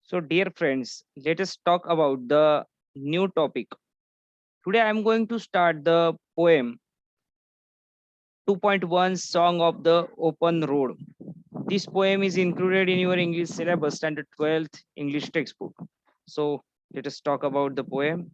So, dear friends, let us talk about the new topic. Today, I am going to start the poem 2.1 Song of the Open Road. This poem is included in your English syllabus, standard 12th English textbook. So, let us talk about the poem.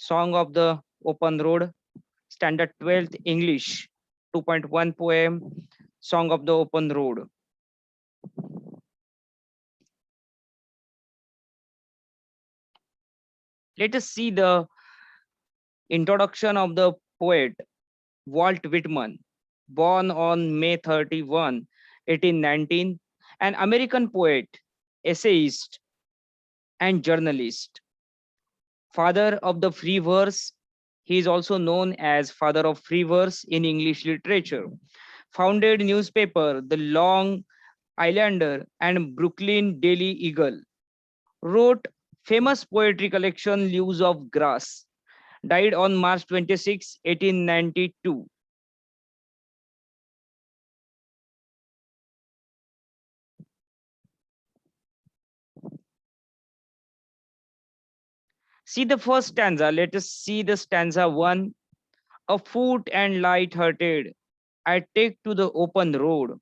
Song of the Open Road, standard 12th English 2.1 poem, Song of the Open Road. Let us see the introduction of the poet Walt Whitman, born on May 31, 1819, an American poet, essayist, and journalist. Father of the free verse, he is also known as father of free verse in English literature. Founded newspaper The Long Islander and Brooklyn Daily Eagle. Wrote famous poetry collection Leaves of Grass. Died on March 26, 1892. See the first stanza. Let us see the stanza 1. Afoot and light-hearted, I take to the open road.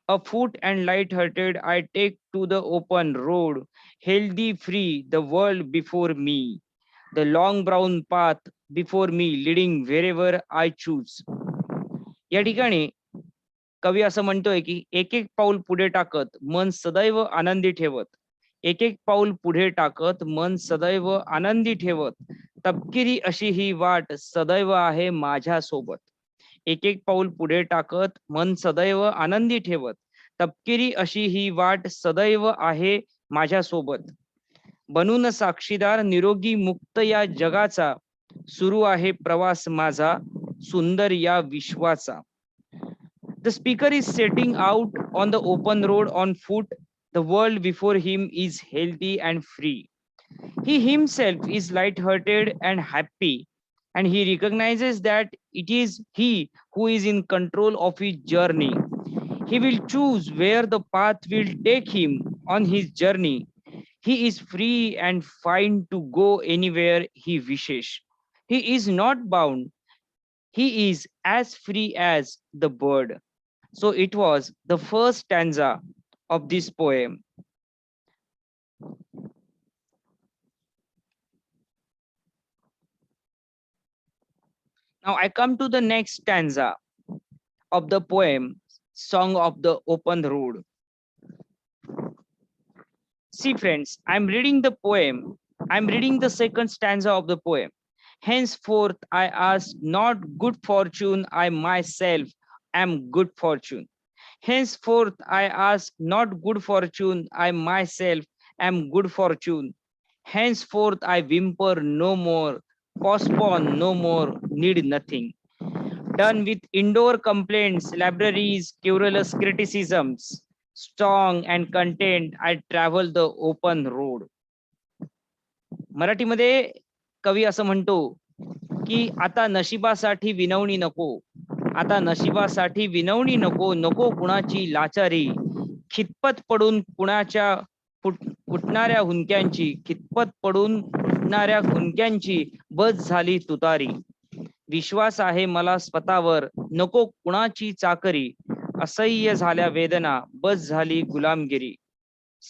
Afoot and light-hearted, I take to the open road. Healthy, free, the world before me. The long brown path before me, leading wherever I choose. या ठिकाणी कवी असं म्हणतोय की एक एक पाऊल पुढे टाकत मन सदैव आनंदी ठेवत. एक एक पाऊल पुढे टाकत मन सदैव आनंदी ठेवत. तपकिरी अशी ही वाट सदैव आहे माझ्या सोबत. एक एक पाऊल पुढे टाकत मन सदैव आनंदी ठेवत. तपकिरी अशी ही वाट सदैव आहे माझ्या सोबत. बनून साक्षीदार निरोगी मुक्त या जगाचा. सुरू आहे प्रवास माझा सुंदर या विश्वाचा. The speaker is setting out on the open road on foot. The world before him is healthy and free. He himself is light-hearted and happy, and he recognizes that it is he who is in control of his journey. He will choose where the path will take him on his journey. He is free and fine to go anywhere he wishes. He is not bound. He is as free as the bird. So it was the first stanza of this poem. Now I come to the next stanza of the poem, Song of the Open Road. See, friends, I'm reading the poem. I'm reading the second stanza of the poem. Henceforth, I ask not good fortune, I myself am good fortune. Henceforth, I ask not good fortune, I myself am good fortune. Henceforth, I whimper no more, postpone no more, need nothing. Done with indoor complaints, libraries, querulous criticisms, strong and content, I travel the open road. मराठीमध्ये कवी असं म्हणतो की आता नशिबासाठी विनवणी नको. आता नशिबासाठी विनवणी नको. नको कुणाची लाचारी. खितपत पडून कुणाच्या फुटणाऱ्या हुंक्यांची. खितपत पडून फुटणाऱ्या हुंक्यांची बस झाली तुतारी. विश्वास आहे मला स्वतःवर नको कुणाची चाकरी. असह्य झाल्या वेदना बस झाली गुलामगिरी.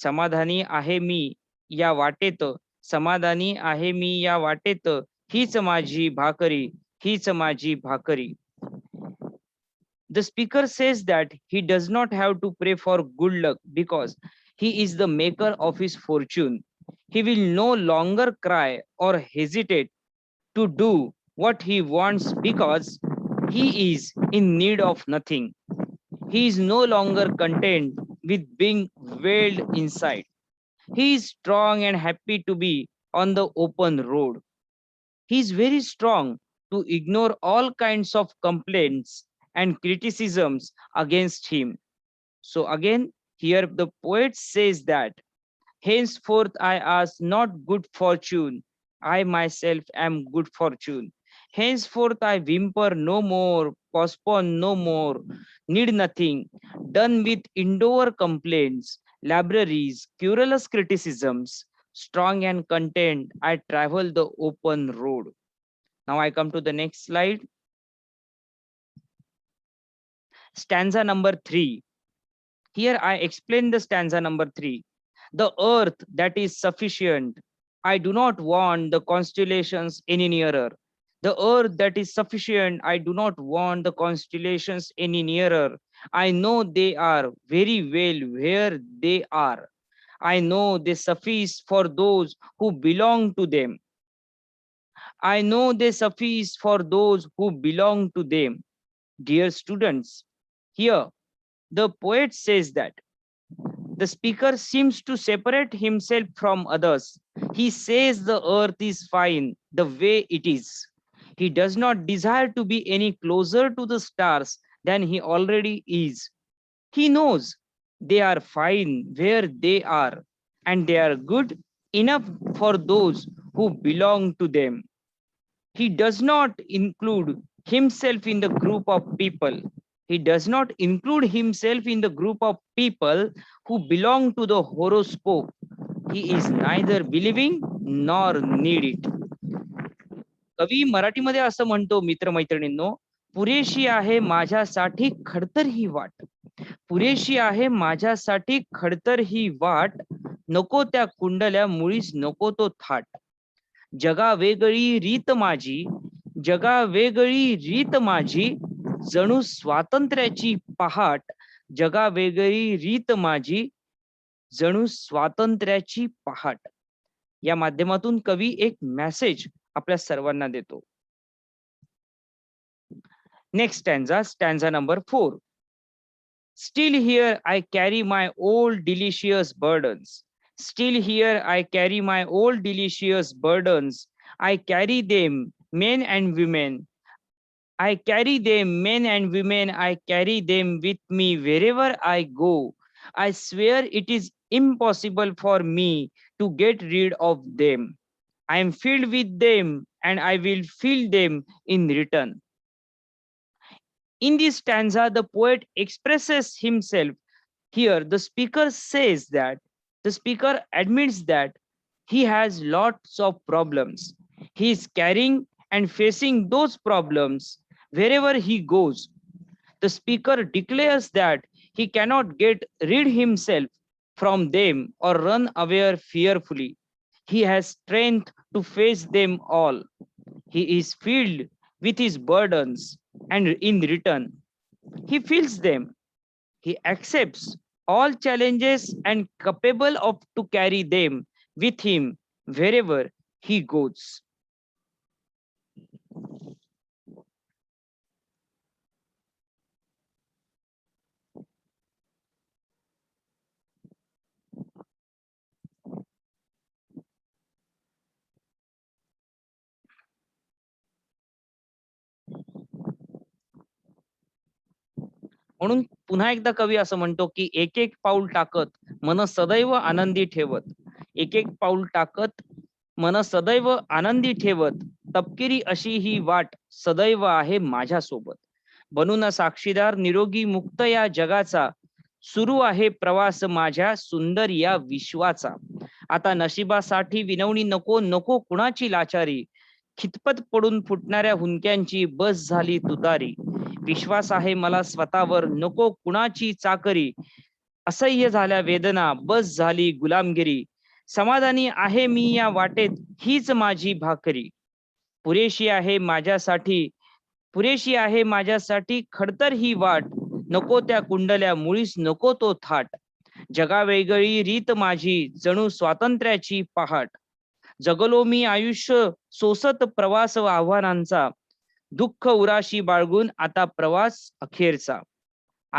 समाधानी आहे मी या वाटेत. समाधानी आहे मी या वाटेत. हीच माझी भाकरी. हीच माझी भाकरी. The speaker says that he does not have to pray for good luck because he is the maker of his fortune. He will no longer cry or hesitate to do what he wants because he is in need of nothing. He is no longer content with being veiled inside. He is strong and happy to be on the open road. He is very strong to ignore all kinds of complaints and criticisms against him. So again, here the poet says that henceforth I ask not good fortune, I myself am good fortune. Henceforth I whimper no more, postpone no more, need nothing, done with indoor complaints, libraries, querulous criticisms, strong and content, I travel the open road. Now I come to the next slide. Stanza number 3. Here I explain the stanza number 3. The earth that is sufficient. I do not want the constellations any nearer. The earth that is sufficient. I do not want the constellations any nearer. I know they are very well where they are. I know they suffice for those who belong to them. I know they suffice for those who belong to them. Dear students, here the poet says that the speaker seems to separate himself from others. He says the earth is fine the way it is. He does not desire to be any closer to the stars than he already is. He knows they are fine where they are, and they are good enough for those who belong to them. He does not include himself in the group of people. He does not include himself in the group of people who belong to the horoscope. He is neither believing nor need it. कवी मराठीमध्ये असं म्हणतो मित्रमैत्रिणींनो, पुरेशी आहे माझ्यासाठी खडतर ही वाट, पुरेशी आहे माझ्यासाठी खडतर ही वाट, नको त्या कुंडल्या मुळीच नको तो थाट. जगा वेगळी रीत माझी, जगा वेगळी रीत माझी, जणू स्वातंत्र्याची पहाट. जगा वेगळी रीत माझी, जणू स्वातंत्र्याची पहाट. या माध्यमातून कवी एक मेसेज आपल्या सर्वांना देतो. Next stanza, stanza number 4. Still here I carry my old delicious burdens. Still here I carry my old delicious burdens. I carry them, men and women. I carry them, men and women. I carry them with me wherever I go. I swear it is impossible for me to get rid of them. I am filled with them and I will fill them in return. In this stanza, the poet expresses himself. Here, the speaker says that the speaker admits that he has lots of problems. He is carrying and facing those problems wherever he goes. The speaker declares that he cannot get rid himself from them or run away fearfully. He has strength to face them all. He is filled with his burdens, and in return, he feels them. He accepts all challenges and capable of to carry them with him wherever he goes. म्हणून पुन्हा एकदा कवी असं म्हणतो की एक एक पाऊल टाकत मन सदैव आनंदी ठेवत, एक एक पाऊल टाकत मन सदैव आनंदी ठेवत, तपकिरी अशी ही वाट सदैव आहे माझ्यासोबत. बनून साक्षीदार निरोगी मुक्त या जगाचा, सुरू आहे प्रवास माझ्या सुंदर या विश्वाचा. आता नशिबासाठी विनवणी नको, नको कुणाची लाचारी, खितपत पडून फुटणाऱ्या हुंक्यांची बस झाली तुतारी. विश्वास आहे मला स्वतःवर, नको कुणाची चाकरी, असह्य झाल्या वेदना, बस झाली गुलामगिरी. समाधानी आहे मी या वाटेत, हीच माझी भाकरी. पुरेशी आहे माझ्यासाठी, पुरेशी आहे माझ्यासाठी खडतर ही वाट, नको त्या कुंडल्या मुळीच नको तो थाट. जगा वेगळी रीत माझी, जणू स्वातंत्र्याची पहाट. जगलो मी आयुष्य सोसत प्रवास आव्हानांचा, दुःख उराशी बाळगून आता प्रवास अखेरचा.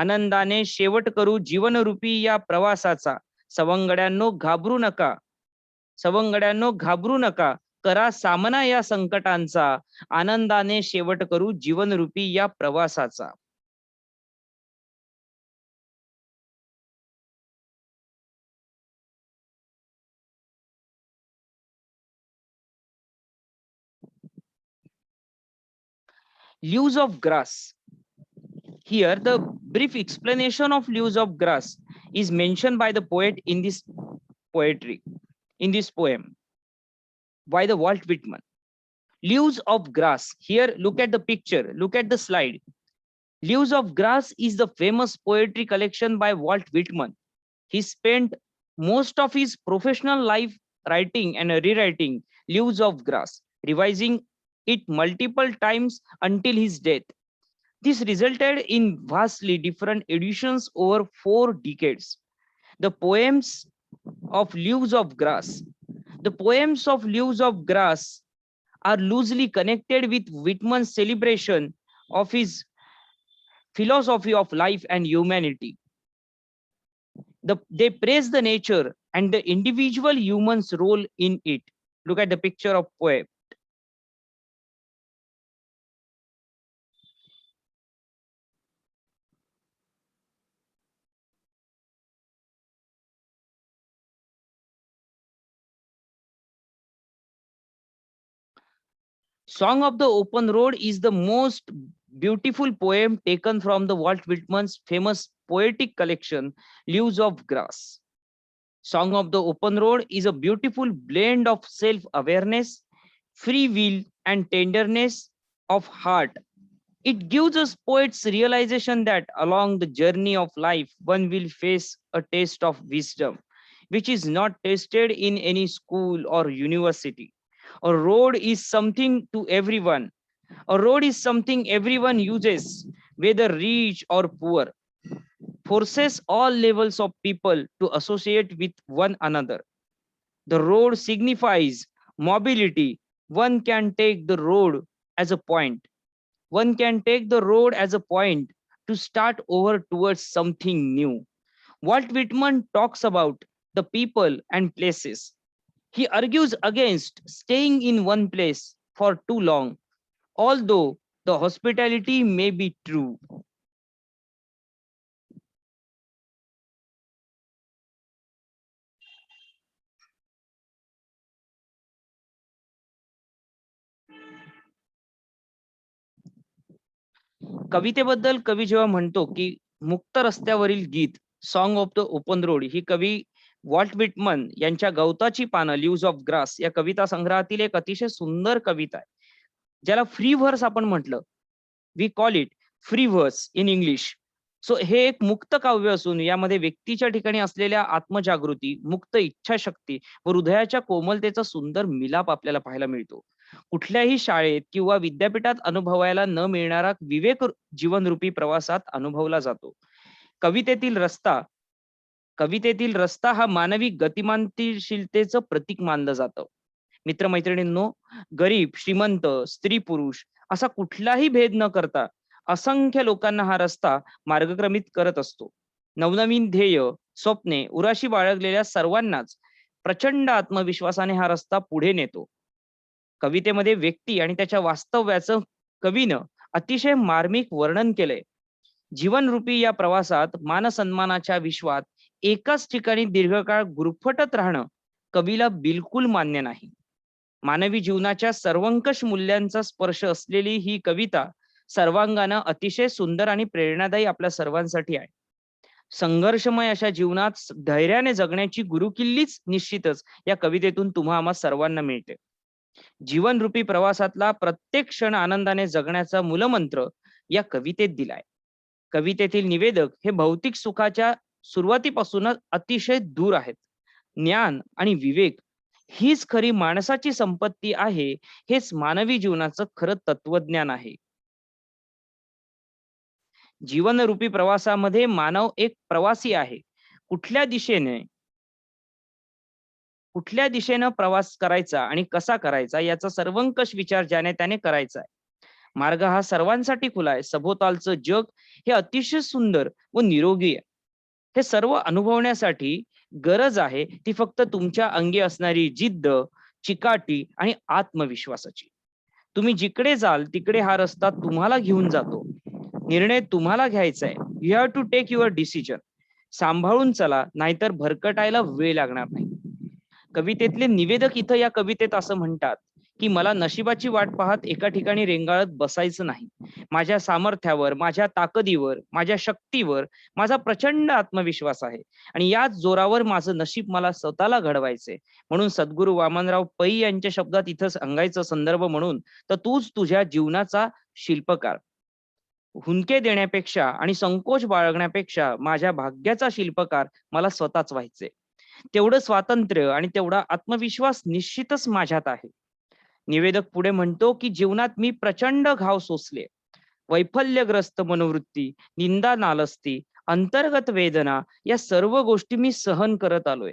आनंदाने शेवट करू जीवनरूपी या प्रवासाचा. सवंगड्यांनो घाबरू नका, सवंगड्यांनो घाबरू नका, करा सामना या संकटांचा. आनंदाने शेवट करू जीवनरूपी या प्रवासाचा. Leaves of grass. Here, the brief explanation of leaves of grass is mentioned by the poet in this poetry, in this poem, by the Walt Whitman. Leaves of grass. Here, look at the picture, look at the slide. Leaves of Grass is the famous poetry collection by Walt Whitman. He spent most of his professional life writing and rewriting Leaves of Grass, revising it multiple times until his death. This resulted in vastly different editions over 4 decades. The poems of Leaves of Grass. The poems of Leaves of Grass are loosely connected with Whitman's celebration of his philosophy of life and humanity. They praise the nature and the individual human's role in it. Look at the picture of poem. Song of the Open Road is the most beautiful poem taken from the Walt Whitman's famous poetic collection, Leaves of Grass. Song of the Open Road is a beautiful blend of self-awareness, free will, and tenderness of heart. It gives us poets realization that along the journey of life, one will face a taste of wisdom, which is not tasted in any school or university. A road is something to everyone. A road is something everyone uses, whether rich or poor, forces all levels of people to associate with one another. The road signifies mobility. One can take the road as a point. One can take the road as a point to start over towards something new. Walt Whitman talks about the people and places. He argues against staying in one place for too long, although the hospitality may be true. कवितेबद्दल कवी जेव्हा म्हणतो की मुक्त रस्त्यावरील गीत, song of the open road, ही कवी Walt Whitman यांच्या गवताची पानं, लीव्स ऑफ ग्रास या कविता संग्रहातील एक अतिशय सुंदर कविता आहे, ज्याला फ्री व्हर्स आपण म्हटलं. We call it free verse in English. So हे एक मुक्त काव्य असून यामध्ये व्यक्तीच्या ठिकाणी असलेल्या आत्मजागृती, मुक्त इच्छाशक्ती व हृदयाच्या कोमलतेचा सुंदर मिलाप आपल्याला पाहायला मिळतो. कुठल्याही शाळेत किंवा विद्यापीठात अनुभवायला न मिळणारा विवेक जीवनरूपी प्रवासात अनुभवला जातो. कवितेतील रस्ता कवितेतील रस्ता हा मानवी गतिमानशीलतेचं प्रतीक मानलं जातं. मित्रमैत्रिणींनो, गरीब श्रीमंत, स्त्री पुरुष असा कुठलाही भेद न करता असंख्य लोकांना हा रस्ता मार्गक्रमित करत असतो. नवनवीन ध्येय, स्वप्ने उराशी बाळगलेल्या सर्वांनाच प्रचंड आत्मविश्वासाने हा रस्ता पुढे नेतो. कवितेमध्ये व्यक्ती आणि त्याच्या वास्तव्याचं कवीनं अतिशय मार्मिक वर्णन केलंय. जीवनरूपी या प्रवासात मानसन्मानाच्या विश्वात एकाच ठिकाणी दीर्घकाळ गुरफटत राहणं कवीला बिलकुल मान्य नाही. मानवी जीवनाच्या सर्वंकष मूल्यांचा स्पर्श असलेली ही कविता सर्वांगानं अतिशय सुंदर आणि प्रेरणादायी आपल्या सर्वांसाठी आहे. संघर्षमय अशा जीवनात धैर्याने जगण्याची गुरुकिल्लीच निश्चितच या कवितेतून तुम्हा आम्हा सर्वांना मिळते. जीवनरूपी प्रवासातला प्रत्येक क्षण आनंदाने जगण्याचा मूलमंत्र या कवितेत दिलाय. कवितेतील निवेदक हे भौतिक सुखाच्या सुरुवातीपासूनच अतिशय दूर आहेत. ज्ञान आणि विवेक हीच खरी माणसाची संपत्ती आहे, हेच मानवी जीवनाचं खरं तत्वज्ञान आहे. जीवनरूपी प्रवासामध्ये मानव एक प्रवासी आहे. कुठल्या दिशेने कुठल्या दिशेनं प्रवास करायचा आणि कसा करायचा याचा सर्वंकष विचार ज्याने त्याने करायचा आहे. मार्ग हा सर्वांसाठी खुला आहे. सभोवतालचं जग हे अतिशय सुंदर व निरोगी आहे. हे सर्व अनुभवण्यासाठी गरज आहे ती फक्त तुमच्या अंगी असणारी जिद्द, चिकाटी आणि आत्मविश्वासाची. तुम्ही जिकडे जाल तिकडे हा रस्ता तुम्हाला घेऊन जातो. निर्णय तुम्हाला घ्यायचा आहे. You have to take your decision. सांभाळून चला, नाहीतर भरकटायला वेळ लागणार नाही. कवितेतले निवेदक इथं या कवितेत असं म्हणतात की मला नशिबाची वाट पाहत एका ठिकाणी रेंगाळत बसायचं नाही. माझ्या सामर्थ्यावर, माझ्या ताकदीवर, माझ्या शक्तीवर माझा प्रचंड आत्मविश्वास आहे आणि याच जोरावर माझं नशीब मला स्वतःला घडवायचंय. म्हणून सद्गुरू वामनराव पै यांच्या शब्दात इथं सांगायचं संदर्भ म्हणून, तर तूच तुझ्या जीवनाचा शिल्पकार. हुंदके देण्यापेक्षा आणि संकोच बाळगण्यापेक्षा माझ्या भाग्याचा शिल्पकार मला स्वतःच व्हायचे. तेवढं स्वातंत्र्य आणि तेवढा आत्मविश्वास निश्चितच माझ्यात आहे. निवेदक पुढे म्हणतो की जीवनात मी प्रचंड घाव सोसले. वैफल्यग्रस्त मनोवृत्ती, निंदा, नालस्ती, अंतर्गत वेदना या सर्व गोष्टी मी सहन करत आलोय.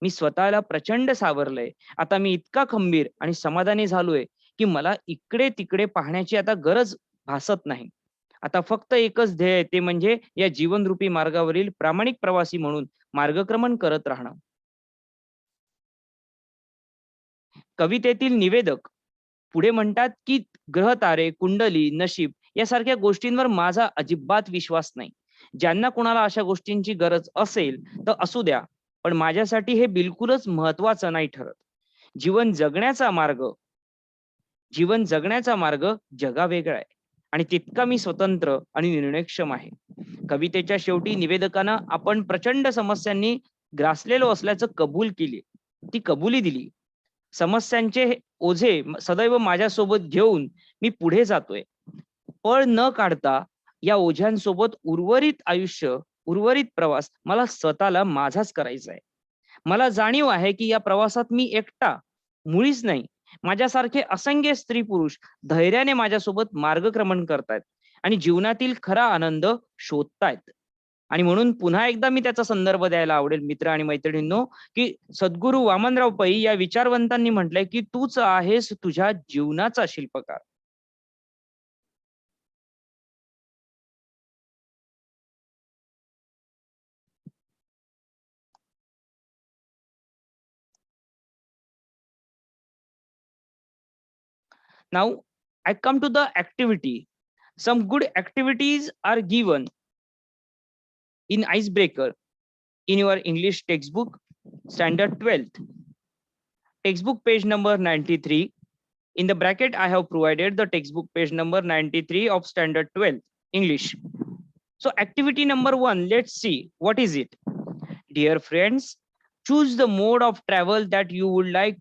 मी स्वतःला प्रचंड सावरलंय. आता मी इतका खंबीर आणि समाधानी झालोय की मला इकडे तिकडे पाहण्याची आता गरज भासत नाही. आता फक्त एकच ध्येय, ते म्हणजे या जीवनरूपी मार्गावरील प्रामाणिक प्रवासी म्हणून मार्गक्रमण करत राहणं. कवितेतील निवेदक पुढे म्हणतात की ग्रह तारे, कुंडली, नशीब यासारख्या गोष्टींवर माझा अजिबात विश्वास नाही. ज्यांना कोणाला अशा गोष्टींची गरज असेल तर असू द्या, पण माझ्यासाठी हे बिलकुलच महत्वाचं नाही ठरत. जीवन जगण्याचा मार्ग जीवन जगण्याचा मार्ग जगावेगळा आहे आणि तितका मी स्वतंत्र आणि निर्णयक्षम आहे. कवितेच्या शेवटी निवेदकांना आपण प्रचंड समस्यांनी ग्रासलेलो असल्याचं कबूल केली, ती कबुली दिली. समस्यांचे हे ओझे सदैव माझ्यासोबत घेऊन मी पुढे जातोय. पळ न काढता या ओझ्यांसोबत उर्वरित आयुष्य, उर्वरित प्रवास मला स्वतःला माझाच करायचा आहे. मला जाणीव आहे की या प्रवासात मी एकटा मुळीच नाही. माझ्यासारखे असंख्य स्त्री पुरुष धैर्याने माझ्यासोबत मार्गक्रमण करतायत आणि जीवनातील खरा आनंद शोधतायत. आणि म्हणून पुन्हा एकदा मी त्याचा संदर्भ द्यायला आवडेल मित्र आणि मैत्रिणींनो, की सद्गुरू वामनराव पै या विचारवंतांनी म्हटलंय की तूच आहेस तुझ्या जीवनाचा शिल्पकार. Now I come to the activity. Some good activities are given in icebreaker in your English textbook, standard 12th. Textbook page number 93. In the bracket, I have provided the textbook page number 93 of standard 12 English. So activity number 1, let's see what is it. Dear friends, choose the mode of travel that you would like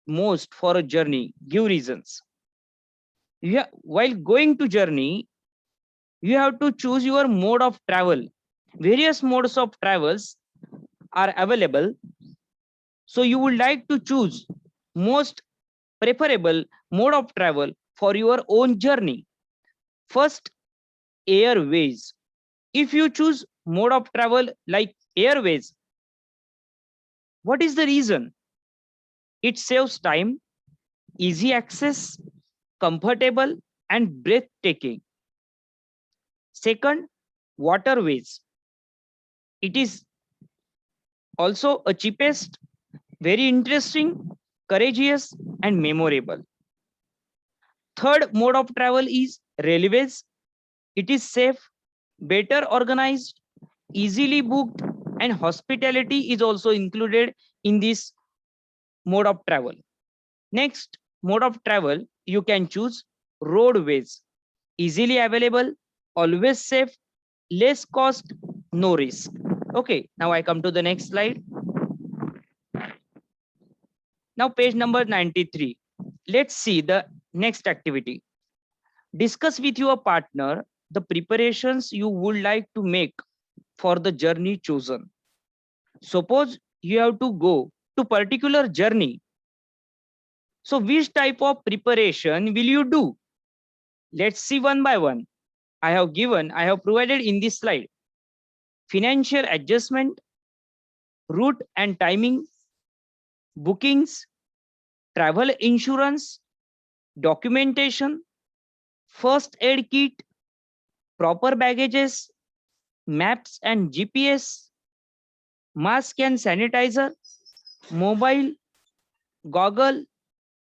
most for a journey. Give reasons. Yeah, while going to journey, you have to choose your mode of travel. Various modes of travels are available. So you would like to choose most preferable mode of travel for your own journey. First, airways. If you choose mode of travel like airways, what is the reason? It saves time, easy access, comfortable, and breathtaking. Second, waterways. It is also a cheapest, very interesting, courageous, and memorable. Third mode of travel is railways. It is safe, better organized, easily booked, and hospitality is also included in this mode of travel. Next mode of travel, you can choose roadways. Easily available, always safe, less cost, no risk. Okay, now I come to the next slide. Now page number 93. Let's see the next activity. Discuss with your partner the preparations you would like to make for the journey chosen. Suppose you have to go to particular journey. So which type of preparation will you do? Let's see one by one. I have provided in this slide. Financial adjustment, route and timing, bookings, travel insurance, documentation, first aid kit, proper baggages, maps and GPS, mask and sanitizer, mobile, goggle,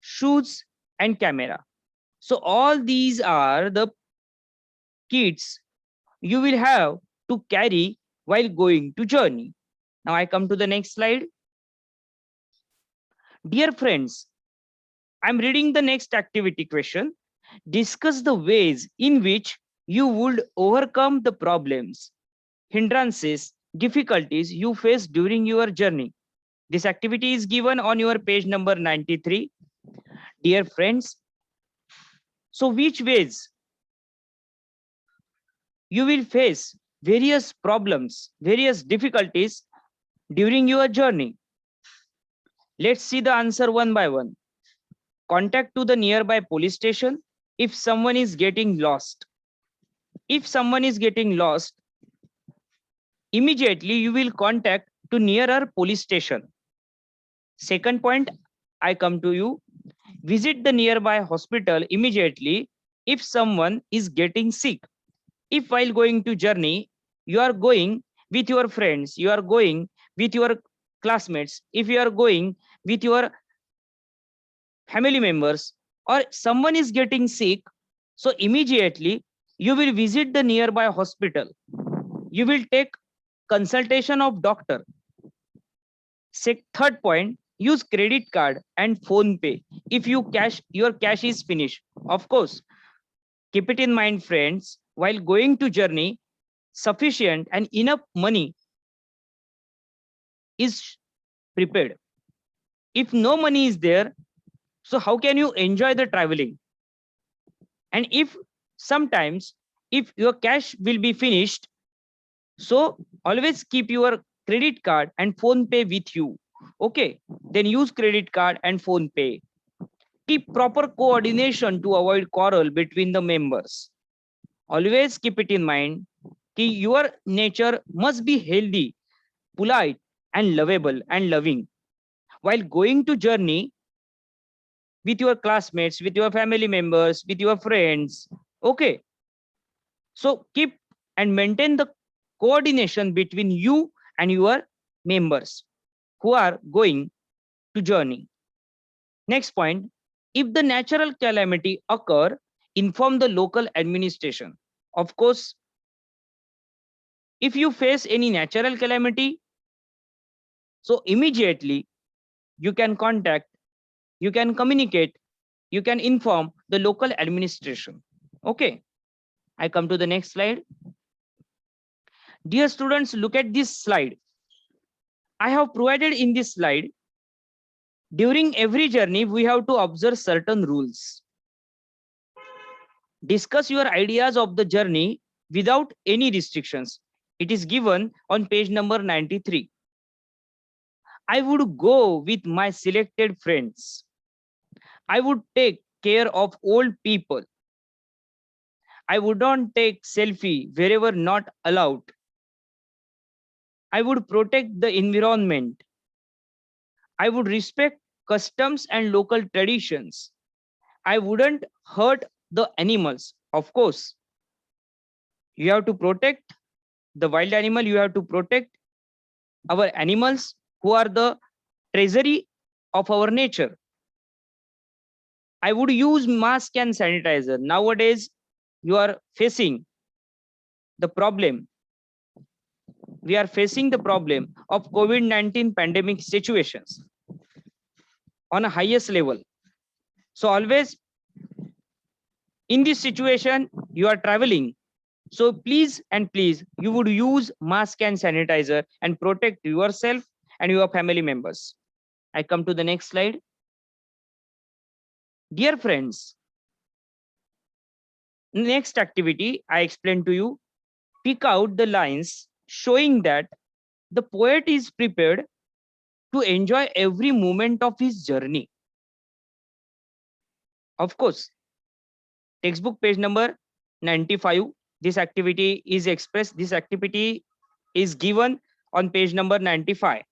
shoes, and camera. So all these are the kits you will have to carry while going to journey. Now I come to the next slide. Dear friends, I'm reading the next activity question. Discuss the ways in which you would overcome the problems, hindrances, difficulties you face during your journey. This activity is given on your page number 93. Dear friends, so which ways you will face various problems, various difficulties during your journey? Let's see the answer one by one. Contact to the nearby police station if someone is getting lost. If someone is getting lost, immediately you will contact to nearer police station. Second point, I come to you. Visit the nearby hospital immediately if someone is getting sick. If while going to journey, you are going with your friends, you are going with your classmates, if you are going with your family members, or someone is getting sick, so immediately you will visit the nearby hospital. You will take consultation of doctor. Third point, use credit card and phone pay if your cash is finished. Of course, keep it in mind, friends, while going to journey, sufficient and enough money is prepared. If no money is there, so how can you enjoy the traveling? And if sometimes if your cash will be finished, so always keep your credit card and phone pay with you. Okay, then use credit card and phone pay. Keep proper coordination to avoid quarrel between the members. Always keep it in mind that your nature must be healthy, polite, and lovable and loving. While going to journey with your classmates, with your family members, with your friends, okay. So keep and maintain the coordination between you and your members who are going to journey. Next point, if the natural calamity occur, inform the local administration. Of course, if you face any natural calamity, so immediately you can contact, you can communicate, you can inform the local administration. Okay, I come to the next slide. Dear students, look at this slide. I have provided in this slide. During every journey, we have to observe certain rules. Discuss your ideas of the journey without any restrictions. It is given on page number 93. I would go with my selected friends. I would take care of old people. I would not take selfie wherever not allowed. I would protect the environment. I would respect customs and local traditions. I wouldn't hurt the animals. Of course, you have to protect the wild animal, you have to protect our animals who are the treasury of our nature. I would use mask and sanitizer. Nowadays, you are facing the problem. We are facing the problem of COVID-19 pandemic situations on a highest level. So always in this situation, you are traveling. So please and please, you would use mask and sanitizer and protect yourself and your family members. I come to the next slide. Dear friends, next activity I explain to you. Pick out the lines showing that the poet is prepared to enjoy every moment of his journey. Of course, textbook page number 95. This activity is expressed. This activity is given on page number 95.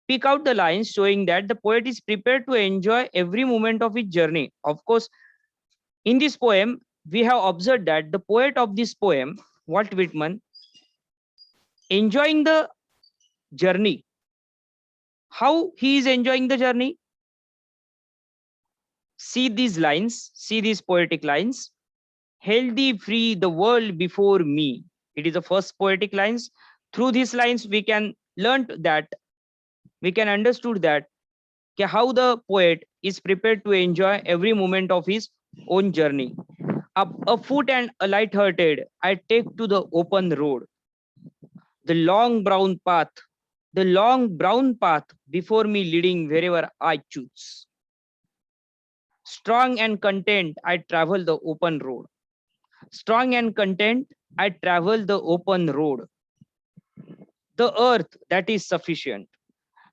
Pick out the lines showing that the poet is prepared to enjoy every moment of his journey. Of course, In this poem, we have observed that the poet of this poem, Walt Whitman, enjoying the journey. How he is enjoying the journey? See these lines, see these poetic lines. Held thee free the world before me. It is the first poetic lines. Through these lines, we can learn that, we can understood that how the poet is prepared to enjoy every moment of his own journey. Up a foot and a light-hearted, I take to the open road. The long brown path before me leading wherever I choose. Strong and content, I travel the open road. Strong and content, I travel the open road. The earth that is sufficient.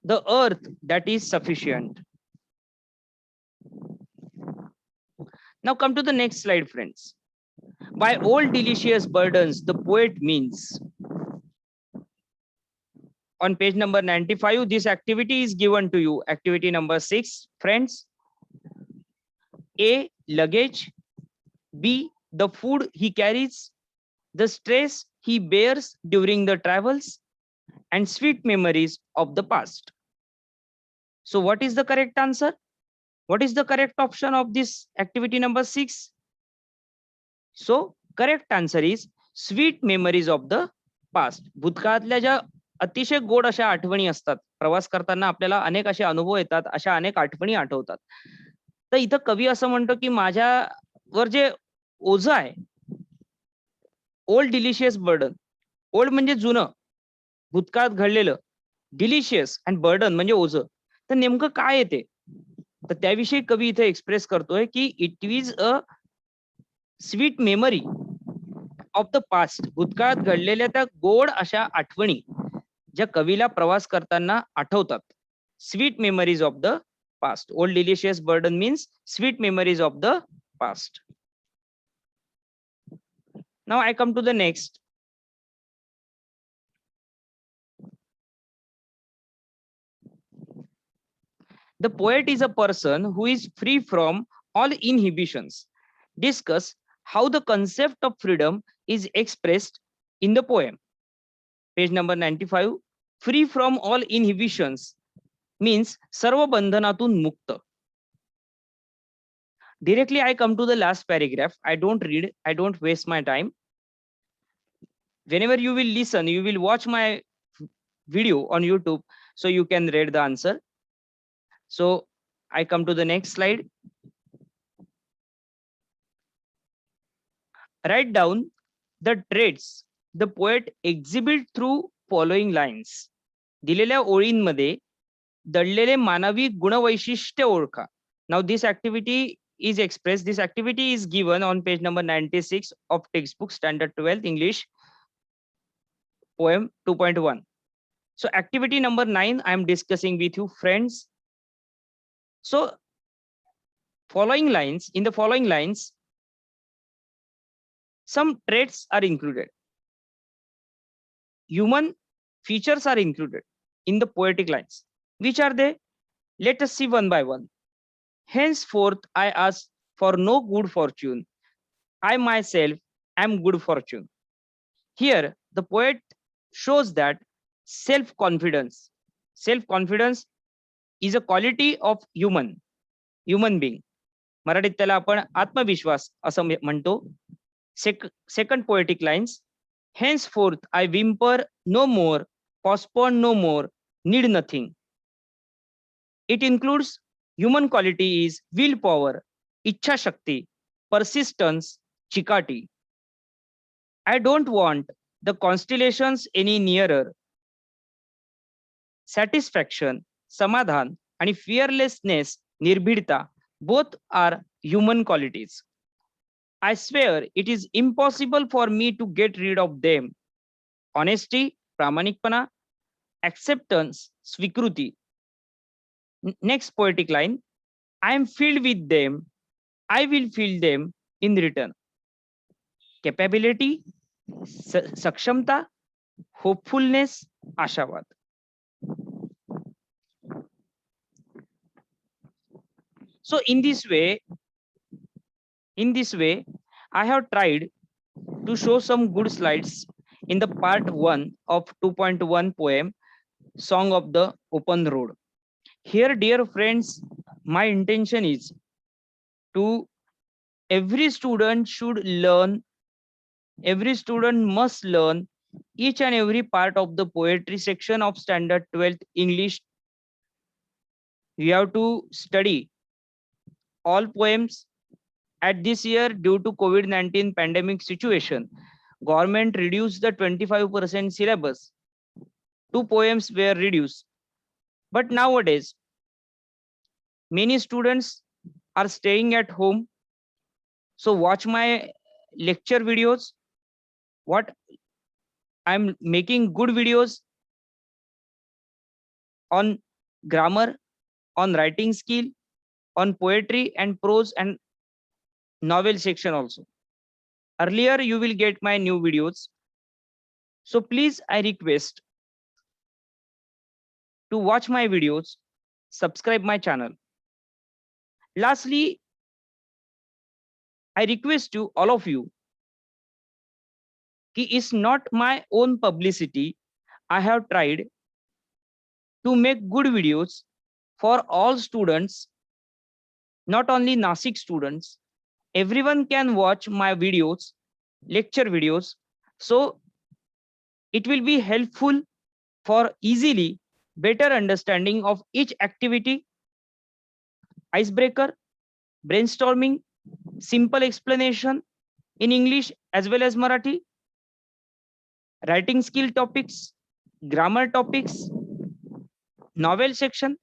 The earth that is sufficient. Now come to the next slide, friends. By all delicious burdens, the poet means. On page number 95, this activity is given to you. Activity number 6, friends. A, luggage. B, the food he carries. The stress he bears during the travels. And sweet memories of the past. So what is the correct answer? What is the correct option of this activity number 6? So correct answer is sweet memories of the past. भूतकाळातल्या ज्या अतिशय गोड अशा आठवणी असतात, प्रवास करताना आपल्याला अनेक असे अनुभव येतात, अशा अनेक आठवणी आठवतात. तर इथं कवी असं म्हणतो की माझ्यावर जे ओझं आहे, ओल्ड डिलिशियस बर्डन. ओल्ड म्हणजे जुनं, भूतकाळात घडलेलं. डिलिशियस अँड बर्डन म्हणजे ओझं. तर नेमकं काय येते? तर त्याविषयी कवी इथे एक्सप्रेस करतोय की it is a sweet memory of the past. भूतकाळात घडलेल्या त्या गोड अशा आठवणी ज्या कवीला प्रवास करताना आठवतात. Sweet memories of the past. Old delicious burden means sweet memories of the past. Now I come to the next. The poet is a person who is free from all inhibitions. Discuss how the concept of freedom is expressed in the poem. Page number 95. Free from all inhibitions means सर्व बंधनातून मुक्त. Directly I come to the last paragraph. I don't read, I don't waste my time. Whenever you will listen, you will watch my video on YouTube, so you can read the answer. So I come to the next slide. Write down the traits the poet exhibit through following lines. दिलेल्या ओळींमध्ये दडलेले मानवी गुणवैशिष्ट्य ओळखा. Now this activity is expressed. This activity is given on page number 96 of textbook standard 12 English poem 2.1. So activity number 9 I am discussing with you, friends. So following lines, in the following lines, some traits are included. Human features are included in the poetic lines. Which are they? Let us see one by one. Henceforth, I ask for no good fortune. I myself am good fortune. Here, the poet shows that self-confidence. Self-confidence is a quality of human being. मराठीत त्याला आपण आत्मविश्वास असं म्हणतो. Second poetic lines. Henceforth, I whimper no more, postpone no more, need nothing. It includes human quality is willpower, ichha shakti, persistence, chikati. I don't want the constellations any nearer. Satisfaction, samadhan, and fearlessness, nirbhidta, both are human qualities. I swear it is impossible for me to get rid of them. Honesty, pramanikpana, acceptance, svikruti. Next poetic line. I am filled with them. I will fill them in return. Capability, sakshamta, hopefulness, ashavad. So in this way, In this way, I have tried to show some good slides in the part 1 of 2.1 poem Song of the Open Road. Here, dear friends, my intention is to every student should learn, every student must learn each and every part of the poetry section of standard 12th English. You have to study all poems. At this year, due to COVID-19 pandemic situation, government reduced the 25% syllabus. 2 poems were reduced. But nowadays, many students are staying at home. So watch my lecture videos. What I'm making good videos on grammar, on writing skill, on poetry and prose and novel section also. Earlier, you will get my new videos. So please, I request to watch my videos, subscribe my channel. Lastly, I request to all of you, कि it's not my own publicity. I have tried to make good videos for all students, not only Nasik students. Everyone can watch my videos, lecture videos. So it will be helpful for easily better understanding of each activity, icebreaker, brainstorming, simple explanation in English as well as Marathi, writing skill topics, grammar topics, novel section.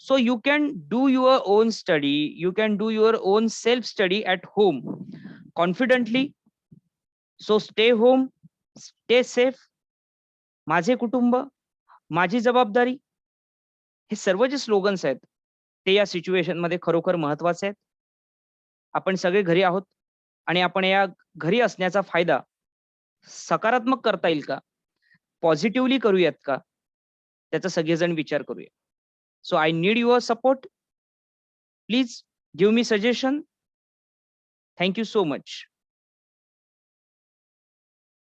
So you can do your own study, you can do your own self study at home confidently. So stay home, stay safe. माझे कुटुंब, माझी जबाबदारी, हे सर्व जे slogans आहेत ते या situation मध्ये खरोखर महत्वाचे आहेत. आपण सगळे घरी आहोत आणि आपण या घरी असण्याचा फायदा सकारात्मक करता येईल का, पॉझिटिव्हली करूयात का, त्याचा सगळेजण विचार करूया. So I need your support. Please give me suggestion. Thank you so much.